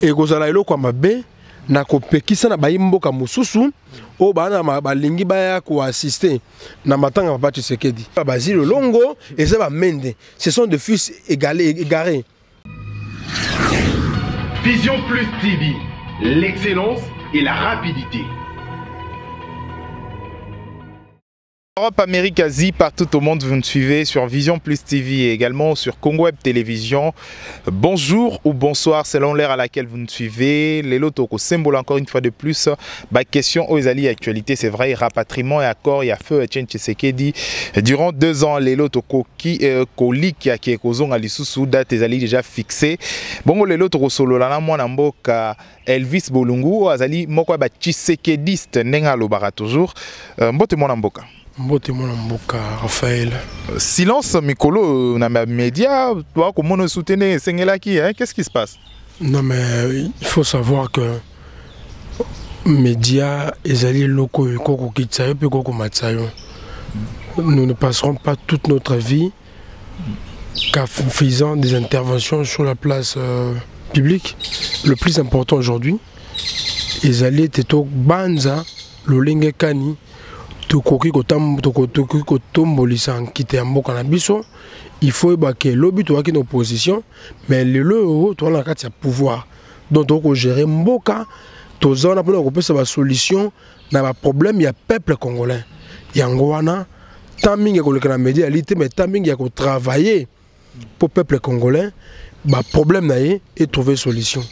et kozala eloko mabe na kopekisa na bayimboka mususu o bana balingi baya ko assister na matanga Papa Tshisekedi. Basile Longo et ça va Mende. Ce sont des fils égarés. Vision Plus TV, l'excellence et la rapidité. Europe, Amérique, Asie, partout au monde, vous nous suivez sur Vision Plus TV et également sur Congo Web Télévision. Bonjour ou bonsoir selon l'heure à laquelle vous nous suivez. Les Lotoko symbole encore une fois de plus. Question aux alliés actualité, c'est vrai, rapatriement et accord, il y a feu Etienne Tshisekedi. Durant 2 ans, les Lotoko qui colis qui est causé à l'issue date des alliés déjà fixés. Bon, les Lotoko solo la moi n'amboka Elvis Bolungu, azali moko ba Tshisekediste nenga lobara toujours. Mbote mon amboka. Mbote mon amboka Raphaël. Silence Mikolo na média, toi comment nous soutenir Sengelaki, qu'est-ce qui se passe? Non mais il faut savoir que médias ezali loko koko kitsayo pe koko matsayo. Nous ne passerons pas toute notre vie qu'en faisant des interventions sur la place publique. Le plus important aujourd'hui, ezali teto banza lolenge kani. Il faut que l'objet soit une opposition, mais le pouvoir. Donc, on gérer Mboka, on a une solution dans le problème, il y a le peuple congolais. Il y a un timing qui est médialité, mais timing qui est travailler pour le peuple congolais. Le problème est trouver une solution.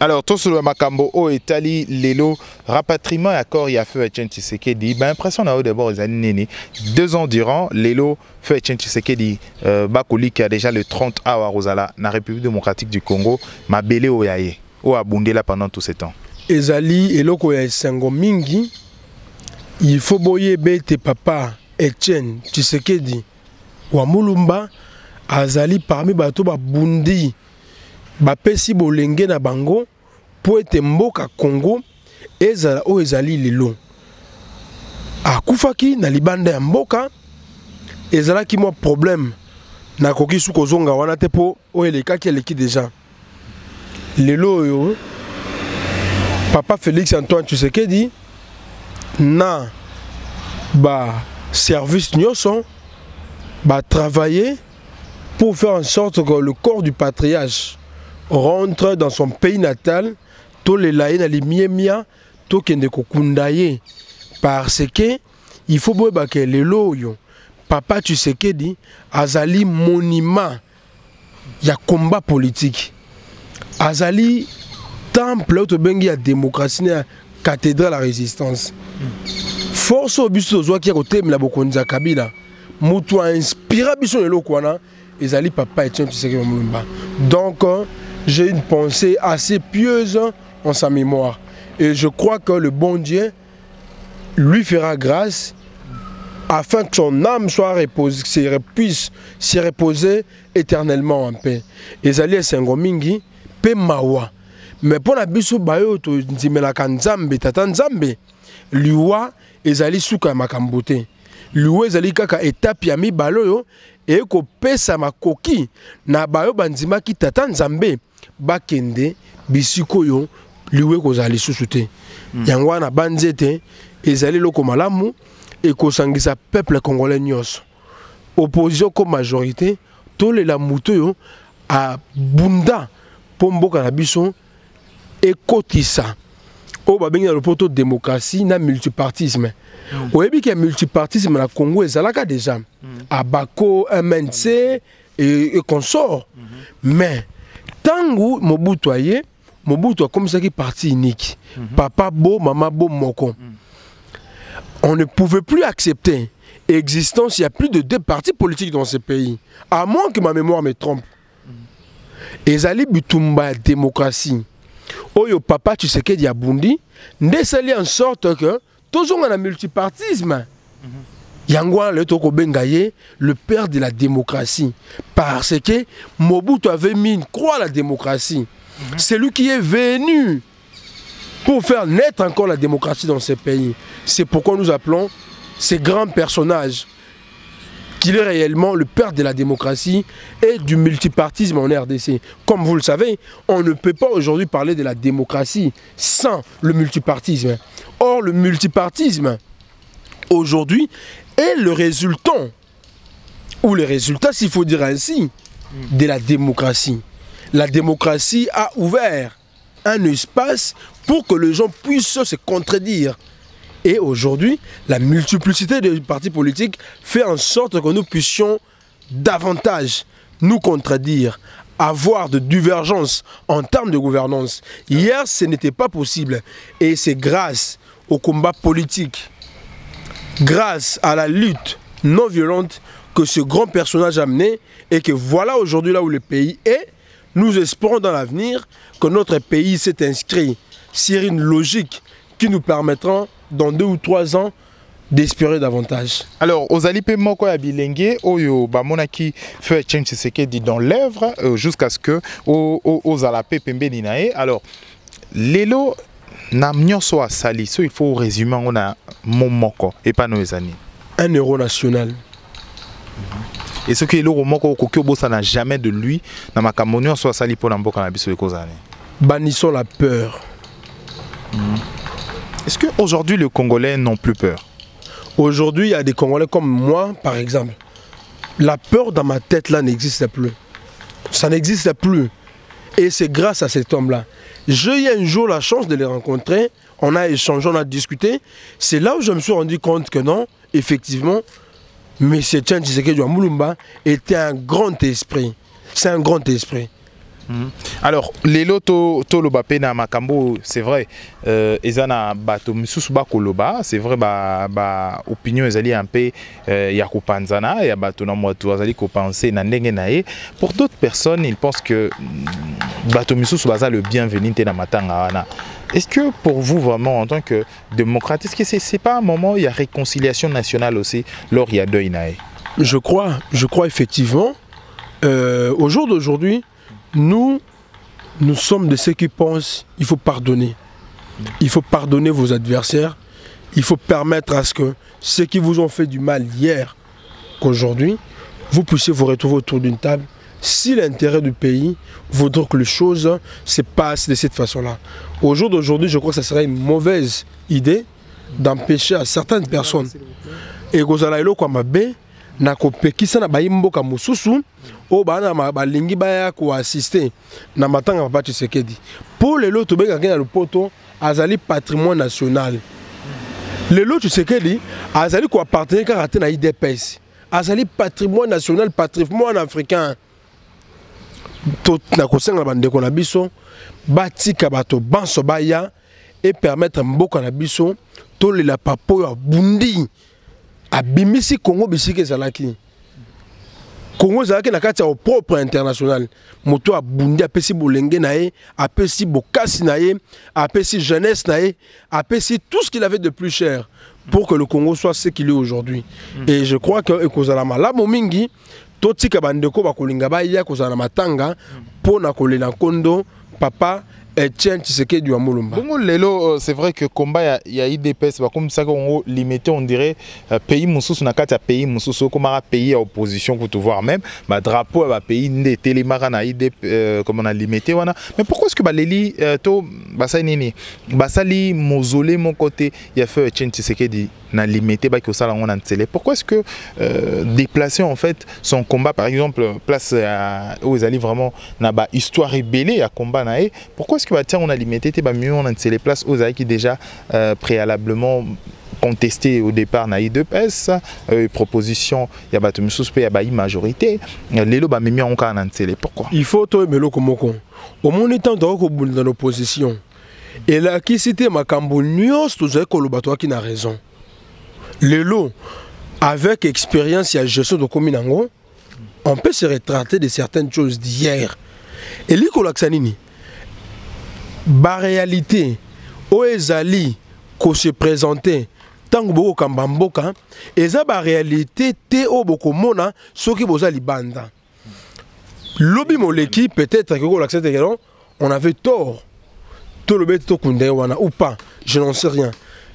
Alors, tout sur le Makambo, au Italie, Lelo, rapatriement et accord, il y a feu Etienne Tshisekedi. L'impression a eu d'abord les années 2 ans durant, Lelo, feu Etienne Tshisekedi, Bakoli qui a déjà le 30 à Rosala, dans la République démocratique du Congo, m'a belé au Yaye, au Abundela pendant tout ce temps. Ezali, et loko ya Sengo Mingi, il faut boyer bete papa Etienne Tshisekedi, ou Mulumba, Azali parmi bato Babundi. Bapesi bolenge na bango po ete mboka Congo ezala o ezali lelo akufaki na libanda ya mboka ezala ki mo problème na koki su kozonga wana te po o elekaki eleki déjà lelo yo Papa Félix Antoine Tshisekedi na ba service nyonso ba travailler pour faire en sorte que le corps du patriarche rentre dans son pays natal, tous les laïens les miemia, tout qui ne kokundaye parce que il faut que les loyaux, Papa Tshisekedi, azali monument, il y a combat politique, azali temple auto bengi ya démocratie, cathédrale la résistance. Force au but de qui a côté la bokonza Kabila, mutu a inspiré biso le lokwana, ezali Papa Etienne Tshisekedi Mulumba. Donc j'ai une pensée assez pieuse en sa mémoire. Et je crois que le bon Dieu lui fera grâce afin que son âme soit reposée, puisse s'y reposer éternellement en paix. Et Zali Sengo Mingi, pe mawa. Mais pour la biso bayo to nzimela kanzambe tata nzambe, liwa ezali suka makambote. Liwa ezali kaka étape ya mibalo yo et ko pesa makoki na bayo banzima ki tata nzambe. Bakende bisiko yo liwe kozali susute yango na banzete ezali loko malamu et kosangisa peuple congolais nyos opposition comme majorité to le la muto yo a bunda pomboka na biso et kotisa o babengi na lopoto démocratie na multipartisme oyebi que multipartisme na Congo ezalaka déjà Abako MNC et consort mais tangu Mobutu aye, Mobutu a comme ça qui parti unique. Papa Bo, Maman Bo, Moko. On ne pouvait plus accepter l'existence, il y a plus de 2 partis politiques dans ce pays. À moins que ma mémoire me trompe. Ezali Butumba démocratie. Oyo Papa Tshisekedi Abundi, ndesali en sorte que tous on a un multipartisme. Yangwa le toko bengaye, le père de la démocratie. Parce que Mobutu avait mis une croix à la démocratie. C'est lui qui est venu pour faire naître encore la démocratie dans ce pays. C'est pourquoi nous appelons ces grands personnages qu'il est réellement le père de la démocratie et du multipartisme en RDC. Comme vous le savez, on ne peut pas aujourd'hui parler de la démocratie sans le multipartisme. Or, le multipartisme, aujourd'hui, est le résultant, ou le résultat, s'il faut dire ainsi, de la démocratie. La démocratie a ouvert un espace pour que les gens puissent se contredire. Et aujourd'hui, la multiplicité des partis politiques fait en sorte que nous puissions davantage nous contredire, avoir de divergences en termes de gouvernance. Hier, ce n'était pas possible. Et c'est grâce au combat politique, grâce à la lutte non violente que ce grand personnage a mené et que voilà aujourd'hui là où le pays est. Nous espérons dans l'avenir que notre pays s'est inscrit sur une logique qui nous permettra dans 2 ou 3 ans d'espérer davantage. Alors, aux alipes moko ya bilenge oyo bamonaki fait Etienne Tshisekedi dans l'œuvre jusqu'à ce que aux alapé pembeni nae. Alors, lelo na nyonso asali, so il faut résumer on a momoko et pas nos années. Un héros national. Et ce que l'euro moko kokyo ça n'a jamais de lui na makambo nyonso asali pour mboka na biso ekozane. Bannissons la peur. Est-ce qu'aujourd'hui, les Congolais n'ont plus peur? Aujourd'hui, il y a des Congolais comme moi, par exemple. La peur dans ma tête, là, n'existe plus. Ça n'existe plus. Et c'est grâce à cet homme-là. J'ai eu un jour la chance de les rencontrer. On a échangé, on a discuté. C'est là où je me suis rendu compte que non, effectivement, M. Etienne Tshisekedi Mulumba était un grand esprit. C'est un grand esprit. Alors, les loto toloba na makambo, c'est vrai, ezana bato misusu ba koloba, c'est vrai ba opinion ezali un peu ya kopanzana ya bato na moto azali ko penser na ndenge nae. Pour d'autres personnes, ils pensent que bato misusu baza le bienvenu te na matanga wana. Est-ce que pour vous vraiment en tant que démocrate, est-ce que c'est pas un moment où il y a réconciliation nationale aussi lors il y a deuil nae? Je crois effectivement au jour d'aujourd'hui. Nous sommes de ceux qui pensent qu'il faut pardonner. Il faut pardonner vos adversaires. Il faut permettre à ce que ceux qui vous ont fait du mal hier, qu'aujourd'hui, vous puissiez vous retrouver autour d'une table. Si l'intérêt du pays voudrait que les choses se passent de cette façon-là. Au jour d'aujourd'hui, je crois que ce serait une mauvaise idée d'empêcher à certaines personnes. Et na kopekisa na baimboka mususu o bana balingi baya ko assister na matanga Papa Tshisekedi pour les lots tobenga na lopoto azali patrimoine national. Les lots Tshisekedi azali ko appartenir karaté na IDPS azali patrimoine national, patrimoine africain. Tout na kosenga bandeko na biso batika bato banso baya et permettre mboka na biso to le la papo ya bundi. Abimisi Congo bisike zalaki. Congo zalaki na kati au propre international. Moto abundi apesi bolenge nae, apesi bokasi nae, apesi jeunesse nae, apesi tout ce qu'il avait de plus cher pour que le Congo soit ce qu'il est aujourd'hui. Et je crois que ekozala malamu mingi totika bandeko bakolinga baya kozala matanga pour na kolela kondo papa Etienne Tshisekedi Mulumba. Bon, lelo, c'est vrai que combat il y a IDPS, comme ça qu'on limité, on dirait pays moussous na kati pays moussous comme un pays à opposition pour te voir même, bah drapeau à pays des télémaras na IDP comme on a limité wana. Mais pourquoi est-ce que bah leli to bah ça nini, bah ça li mausolée mon côté, il y a fait Etienne Tshisekedi na limité bah que ça là on a télé. Pourquoi est-ce que déplacer en fait son combat par exemple place où ils allaient vraiment na bah histoire rébellée à combat na pourquoi est-ce que bah, tiens, on a limité, mieux on a les places aux qui déjà préalablement contesté au départ na IDPS proposition il y a bah tout il y a bah majorité les lots bah même on a pourquoi il faut toi melo komoko au monde temps dans l'opposition et là qui cité makambo nyos tous ay kolobato qui n'a raison les lots avec expérience et gestion de commune on peut se retraiter de certaines choses d'hier et li kolaksanini ba réalité o ezali ko se présenter tant que boko kambamboka eza ba réalité te o boko mona soki boza libanda lobi moleki peut-être que l'accepter on avait tort to lobi to kunde wana ou pas je n'en sais rien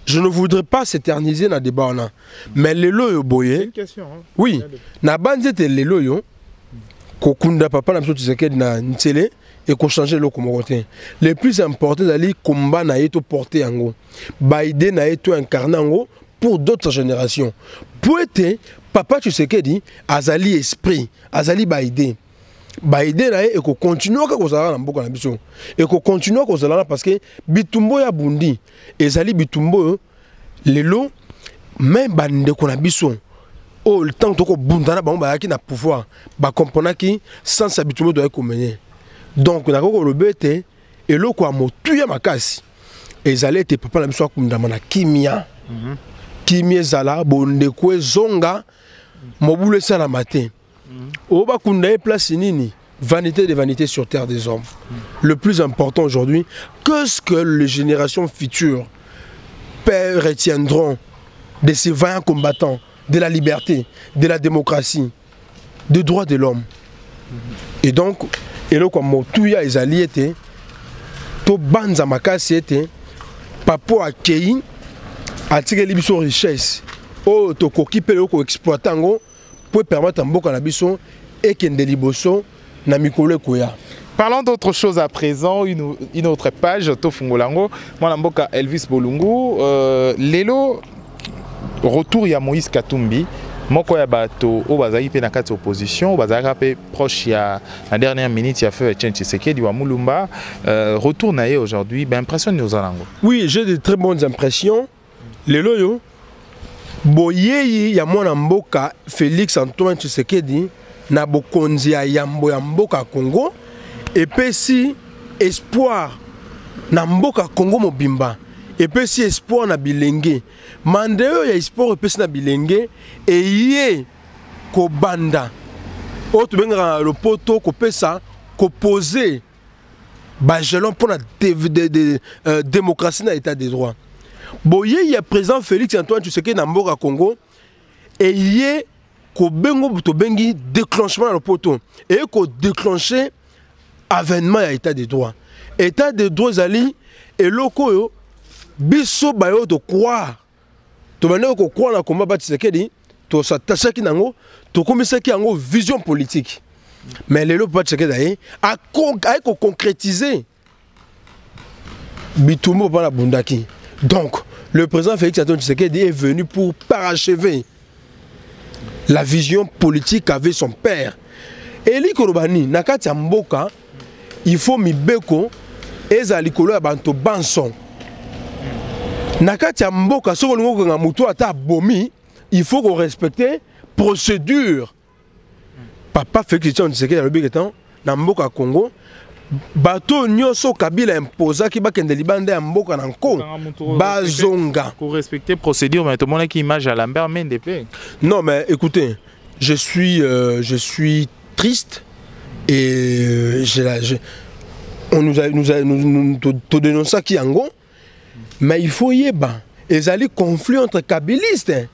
je ne voudrais pas s'éterniser dans le débat. Mais les loyaux, c'est une question. Hein. Oui, na banzete les loyaux, kokunda papa na msoto sekedi na ntele et qu'on change le côté. Le plus important c'est combat na eto porter yango. Baïdé na eto incarner yango pour d'autres générations. Pour être papa Tshisekedi azali esprit, azali baïdé. Baïdé na et qu'on continue à kozala na mboka na biso. Et qu'on continue à kozala parce que bitumbo ya bundi ezali bitumbo lelo même bande ko na biso. Oh, le temps que bundana ba ba ki na pouvoir ba comprendre ki sans s'habituer doit commencer. Donc na ko le bete et lo ko motuya makasi. Ezali te papa na biso akundama na kimia. Kimia zala bonde ko zonga mobule sala matin. O ba kunda place nini? Vanité des vanités sur terre des hommes. Le plus important aujourd'hui, qu'est-ce que les générations futures retiendront de ces vaillants combattants de la liberté, de la démocratie, des droits de l'homme. Et donc, et là comme Motuya et Zali étaient, to banza makasi était, papo a kei, a tiré l'ibison richesse, oh to kokipe le ko exploitango, pour permettre à mboka na biso et kende liboso na mikolo koya. Parlons d'autre chose à présent, une autre page, Tofungolango, moi mboka Elvis Bolungu, Lelo, retour ya Moïse Katumbi, moko ya bato o bazali pe na kati opposition, o bazali pe proche ya la dernière minute ya feu Etienne Tshisekedi wa Mulumba, retour na ye aujourd'hui, ben impressionne nos alango. Oui, j'ai de très bonnes impressions. Lelo yo boyeyi ya mwana mboka Félix Antoine Tshisekedi na bokonzi ya yambo ya mboka Congo et puis si espoir na mboka Congo mobimba et puis si espoir na bilenge mandeo ya espoir et puis na bilenge et yé ko banda o to benga le poto ko pesa ko poser ba jalon pour la démocratie na état des droits. Boye il y a présent Félix Antoine Tshisekedi na mboka Congo et yé ko bengo to bengi déclenchement le poto et ko déclencher avènement à état des droits. État des droits zali et loko yo biso bayo to croire. To bande ko croire na combat ba Tshisekedi to s'attacher ki nango to komisa ki yango vision politique. Mais les lois Tshisekedi a concrétiser bitumbo pa la bundaki. Donc le président Félix Antoine Tshisekedi est venu pour parachever la vision politique qu'avait son père. Eli Korobani nakati mboka il faut mibeko ezali kolo ya banto banson. Nakati mboka soko lingo nga mutu ata bomi, il faut qu'on respecte procédure. Papa Félix Antoine Tshisekedi alobi ketan na mboka Congo bato nyoso Kabila imposa ki bakende libanda ya mboka na nko bazonga pour respecter procédure mais tout le monde qui image à Lambert Mende. Non mais écoutez, je suis triste et on nous dénonce ça qui ango mais il faut y ba ezali conflit entre kabilistes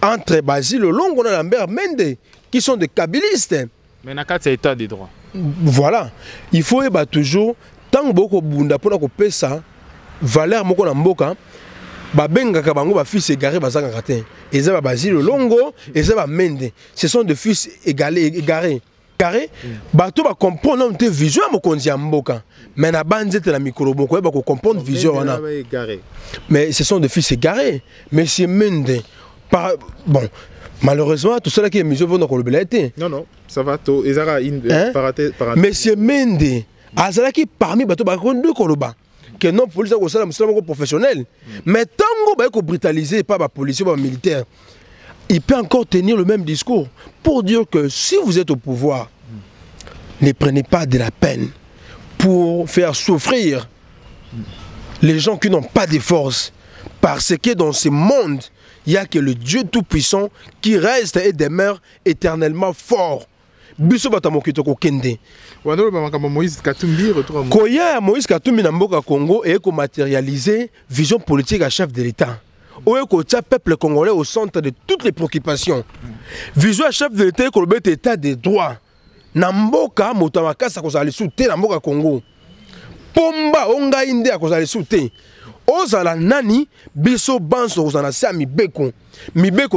entre Basile Longo et Lambert Mende qui sont des kabilistes mais na kati état des droits. Voilà, il faut toujours tant beaucoup bunda pour ko pesa valeur moko na mboka ba benga ka bango ba fils égarés bazanga katin eza ba Basile Longo eza ba Mende, ce sont des fils égarés carré bato ba comprendre notre vision mokonzi ya mboka mais na banzete la micro boko ba ko comprendre vision wana mais ce sont des fils égarés monsieur Mende bon malheureusement tout cela qui est misé vont dans le belete. Non ça va to ezara une monsieur Mende azalaki parmi bato ba kondu koloba que non police ko sala musala professionnel mais tango ba ko brutaliser pas ba policier ba militaire il peut encore tenir le même discours pour dire que si vous êtes au pouvoir ne prenez pas de la peine pour faire souffrir les gens qui n'ont pas de force parce que dans ce monde il n'y a que le Dieu Tout-Puissant qui reste et demeure éternellement fort. Biso batamokito ko kende. Wano ba Moïse Katumbi retour Koya Moïse Katumbi na mboka Congo et ko matérialiser vision politique à chef de l'État. Oye ko tia peuple congolais au centre de toutes les préoccupations. Vision à chef de l'État ko le état des droits. Na mboka motamakasa ko zali souté na mboka Congo. Pomba onga inde ko zali souté. ozala nani biso banso ozana sa mibeko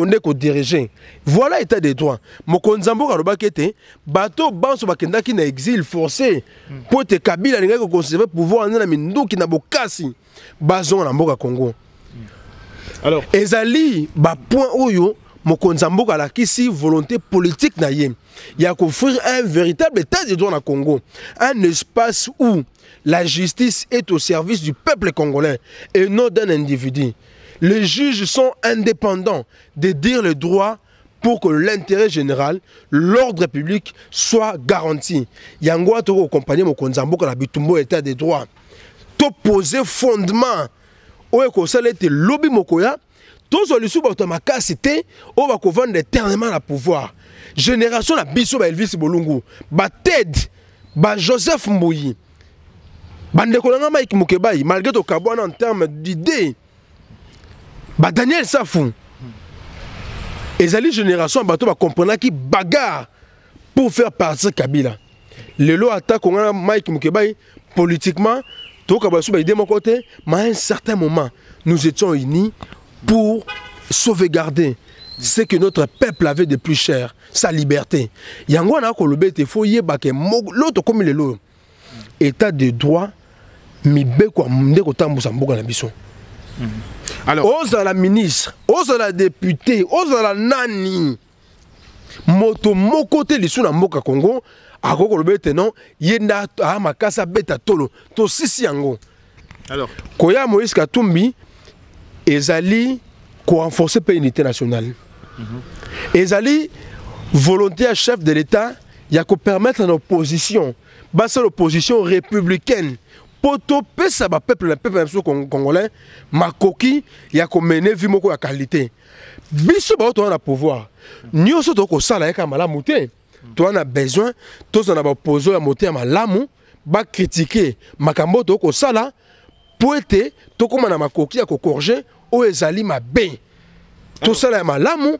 ndeko diriger. Voilà état des droits. Mokonzi mboka alobaki ete bato banso bakendaki na exil forcé pour te Kabila linga ko conserver pouvoir na minduki na bokasi bazonga na mboka Congo. Alors ezali ba point oyo mokonzi mboka alakisi volonté politique na ye. Il y a qu'offrir un véritable état de droit na Congo, un espace où la justice est au service du peuple congolais et non d'un individu. Les juges sont indépendants de dire le droit pour que l'intérêt général, l'ordre public soit garanti. Yango to accompagner mokonzi mboka la bitumbo état de droit. To poser fondement oyo ko salete lobby mokoya, to solution ba to makasité o ba ko vendre éternellement la pouvoir. Génération la biso ba Elvis Bolungu, ba Ted, ba Joseph Mbouyi, ba Ndekolanga Mike Mukebai, malgré to kabwana en termes d'idées, ba Daniel Safou. Ezali génération ba to ba comprendre qui bagarre pour faire partir Kabila. Lelo attaque Mike Mukebai politiquement, to kabasu ba idée mon côté, mais à un certain moment, nous étions unis pour sauvegarder ce que notre peuple avait de plus cher, sa liberté. Yango na ko lobete fo yeba ke l'autre comme le lo. État de droit mi be ko ndeko tambusa mboka na biso. Alors, ozala ministre, ozala député, ozala nani. Moto moko te lisu na mboka Congo, akoko lobete non, yenda a makasa beta tolo, to sisi yango. Alors, Koya Moïse Katumbi ezali ko renforcer l'unité nationale. Ezali volonté à chef de l'État, il y a qu'à permettre à l'opposition, basse l'opposition républicaine, pour topper ça le peuple congolais, makoki, il y a qu'à mener vie moko la qualité. Biso ba to na pouvoir. Nous sommes au sala ka malamu te. To na besoin, tous on a opposé à monter à malamu, ba critiquer makambo to ko sala pour être to comme na makoki à ko corriger o ezali mabe. Tout ça là malamu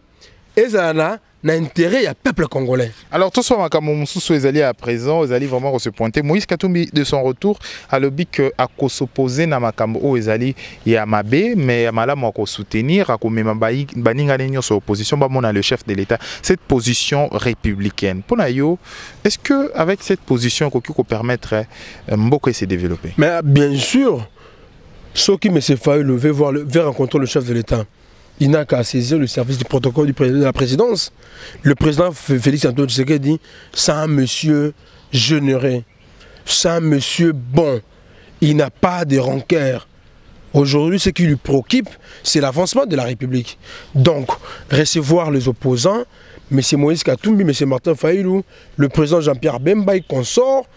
ezana na intérêt à peuple congolais. Alors tout ça Makamomusu ezali à présent, ezali vraiment se pointer. Moïse Katumbi de son retour a le but que à s'opposer na makambo o ezali ya mabe mais malamu à soutenir à mema baninga nenyo sur opposition ba mona le chef de l'État cette position républicaine. Pour nayo, est-ce que avec cette position ko permettrait Mboka se développer? Mais bien sûr, ceux qui me s'est fallu lever vers rencontrer le chef de l'État. Il n'a qu'à saisir le service du protocole du président de la présidence. Le président Félix Antoine Tshisekedi dit c'est un monsieur généreux, c'est un monsieur bon, il n'a pas de rancœur. Aujourd'hui, ce qui lui préoccupe, c'est l'avancement de la République. Donc, recevoir les opposants, M. Moïse Katumbi, M. Martin Fayulu, le président Jean-Pierre Bemba et consort,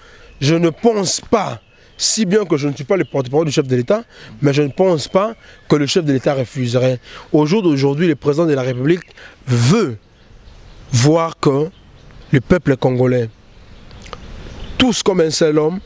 je ne pense pas, si bien que je ne suis pas le porte-parole du chef de l'État, mais je ne pense pas que le chef de l'État refuserait. Au jour d'aujourd'hui, le président de la République veut voir que le peuple congolais, tous comme un seul homme,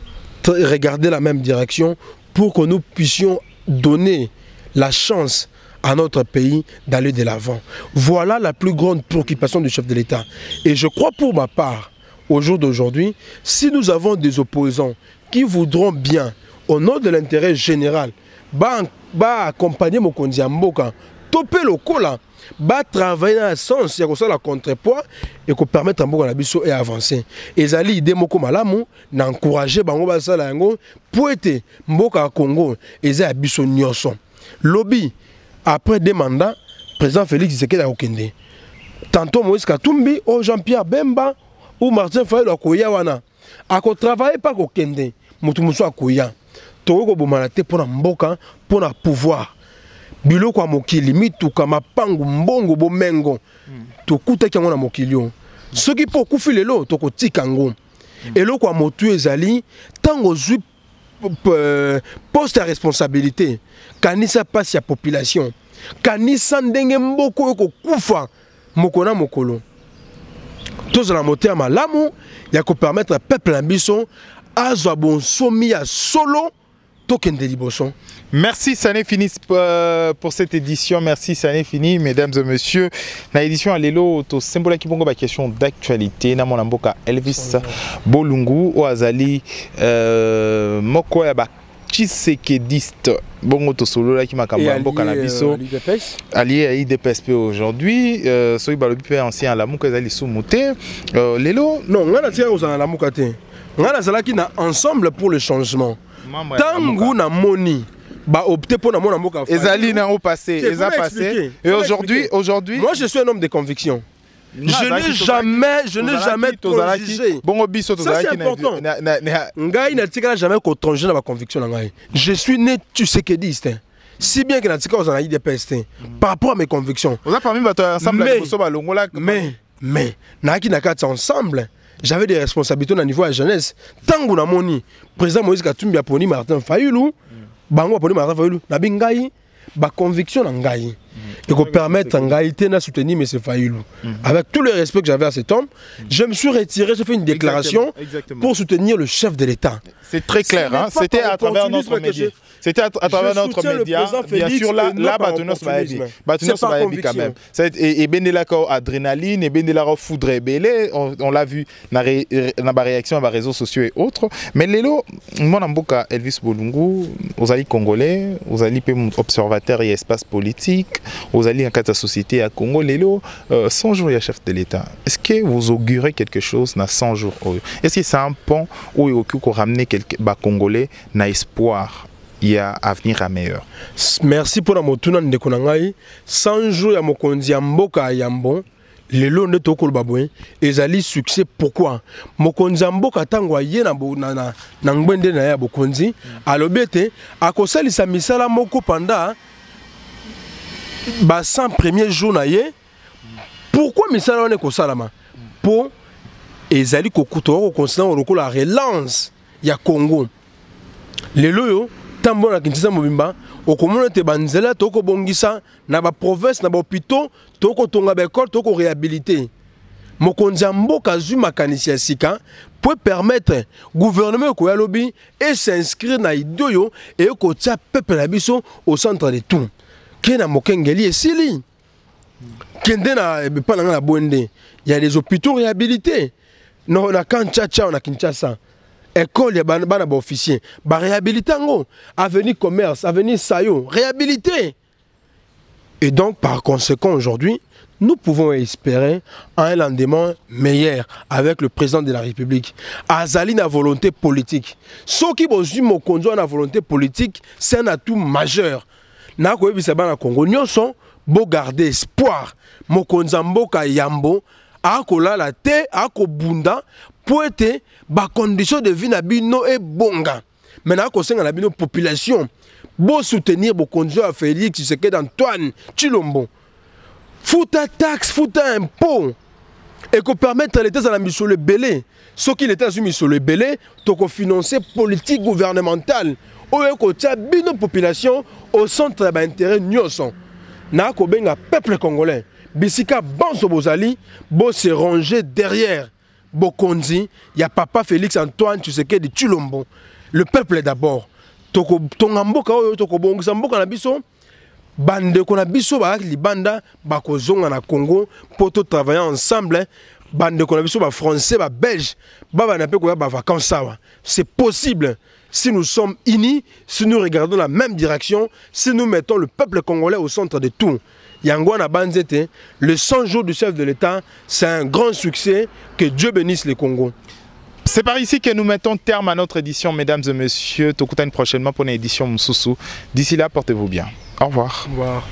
regarder la même direction pour que nous puissions donner la chance à notre pays d'aller de l'avant. Voilà la plus grande préoccupation du chef de l'État. Et je crois pour ma part, au jour d'aujourd'hui, si nous avons des opposants qui voudront bien, au nom de l'intérêt général, accompagner Mokonzi Mboka, toper le cola, travailler dans le sens, il y a la contrepoids et qu'on permette à Mboka et avancer. Et Zali, idée Moko Malamu, n'encourager Bango Basala Yango, pour être Mboka Congo, et Zali Bisso Nyonson. Lobby, après des mandats, président Félix Tshisekedi a Okende. Tantôt Moïse Katumbi, ou Jean-Pierre Bemba, ou Martin Fayulu à Koyawana. A ko travailler pas Okende. Mutumuso akoya toko bomalate pona mboka pona pouvoir biloko ya mokili mituka mapangu mbongo bomengo tokutaki yango na mokili soki po kufi lelo tokotika ngo eloko ya motu ezali tango zwi poste ya responsabilité kanisa pasi ya population kanisa ndenge mboko yo kokufa mokona mokolo tozala motema malamu ya ko permettre peuple na biso azwa bon somi ya solo tokende liboso. Merci, ça n'est fini pour cette édition. Merci, ça n'est fini, mesdames et messieurs. Dans l'édition à l'élo, to symbole qui pongo ba question d'actualité. Na mboka Elvis Bolungu ou azali moko ya ba tshisekediste bongo tosolola ki makambo ya mboka na biso allié à IDPS aujourd'hui soki balobi pe ancien à lamuka ezali lisumu te lelo non nga na tika kozala na lamuka te nga nazalaki na ensemble pour le changement tangu na moni ba opté pour na mona mboka ezali na au passé eza passé et aujourd'hui moi je suis un homme de conviction. Je n'ai jamais transigé. Ça c'est important. Ngai na tika jamais transigé na ba conviction na ngai. Je suis né tshisekediste. Si bien que na tika ozana IDPS par rapport à mes convictions. On a parmi bato ensemble mais na ki na kati ensemble, j'avais des responsabilités au niveau de la jeunesse. Tangu na moni président Moïse Katumbi aponi Martin Fayulu, bango aponi Martin Fayulu na bingai ba conviction na ngai. Et qu'on permette à Ngaïté de soutenir M. Fayulu. Avec tout le respect que j'avais à cet homme, je me suis retiré, j'ai fait une déclaration pour soutenir le chef de l'État. C'est très clair, hein? C'était à travers notre média. C'était à travers notre média. Bien sûr, là, Batunos Maïbi quand même. Et Bendelako adrénaline, et Bendelako foudre et belé, on l'a vu dans la réaction à les réseaux sociaux et autres. Mais Lelo, moi, Namboka Elvis Bolungu, aux alliés congolais, aux alliés observateurs et espace politique, aux alliés en la société à Congo, Lelo, 100 jours, il y a chef de l'État. Est-ce que vous augurez quelque chose dans 100 jours? Est-ce que c'est un pont où il faut ramener quelques Congolais dans espoir? Il y a avenir à meilleur. Merci pour la motuna de Konangai. 100 jours ya mokonzi mboka yambo. Lelo ne toko baboué. Ezali succès pourquoi? Mokonzi mboka tangwa ye na ngbende na ya bokonzi. Alobete akosali sa misala moko pendant 100 premiers jours na ye. Pourquoi misala on est kosalama? Pour ezali kokuto considérant la relance ya Congo. Lelo yo tambo na Kinshasa mobimba okomona te banzela toko bongisa na ba province na ba hôpitaux toko tonga ba école toko réhabiliter mokonzi mboka zu makanisi ya sika peut permettre gouvernement ko ya lobi et s'inscrire na idoyo et ko tia peuple na biso au centre de tout kena mokengeli esili kende na pa na bonde il y a des hôpitaux réhabilités non na Kanchacha na Kinshasa école ya bana ba officier ba réhabiliter ngo avenir commerce avenir sayo réhabiliter et donc par conséquent aujourd'hui nous pouvons espérer un lendemain meilleur avec le président de la République. Azali na volonté politique. Ce qui bozui mokonzo na volonté politique, c'est un atout majeur. Na ko yebisa bana Congo nyonso bo garder espoir. Mokonza mboka yambo akolala te akobunda pour être ba condition de vie na bino e bonga. Maintenant ko senga na bino population bo soutenir bo konzo a Félix Tshisekedi Antoine Tshilombo. Fouta taxe, fouta impôt. Et qu'on permette à l'État à la mission le belé. Ce qui l'État a mis sur le belé, donc financer politique gouvernementale. Ou qu'on bino population au centre de l'intérêt nyoson. Na ko benga peuple congolais. Bisika banso bozali, bo se ranger derrière. Bokonzi, il y a papa Félix Antoine Tshisekedi Tshilombo. Le peuple d'abord. Toko tongamboka oyo toko bongisa mboka na biso. Bande qu'on a biso ba libanda ba kozonga na Congo pour tout travailler ensemble. Bande qu'on a biso ba français ba belge ba na pe ko ba vacances sawa. C'est possible si nous sommes unis, si nous regardons la même direction, si nous mettons le peuple congolais au centre de tout. Yangwana Banzete, le 100 jours du chef de l'État, c'est un grand succès. Que Dieu bénisse le Congo. C'est par ici que nous mettons terme à notre édition, mesdames et messieurs. Tokutane prochainement pour une édition Moussoussou. D'ici là, portez-vous bien. Au revoir. Au revoir.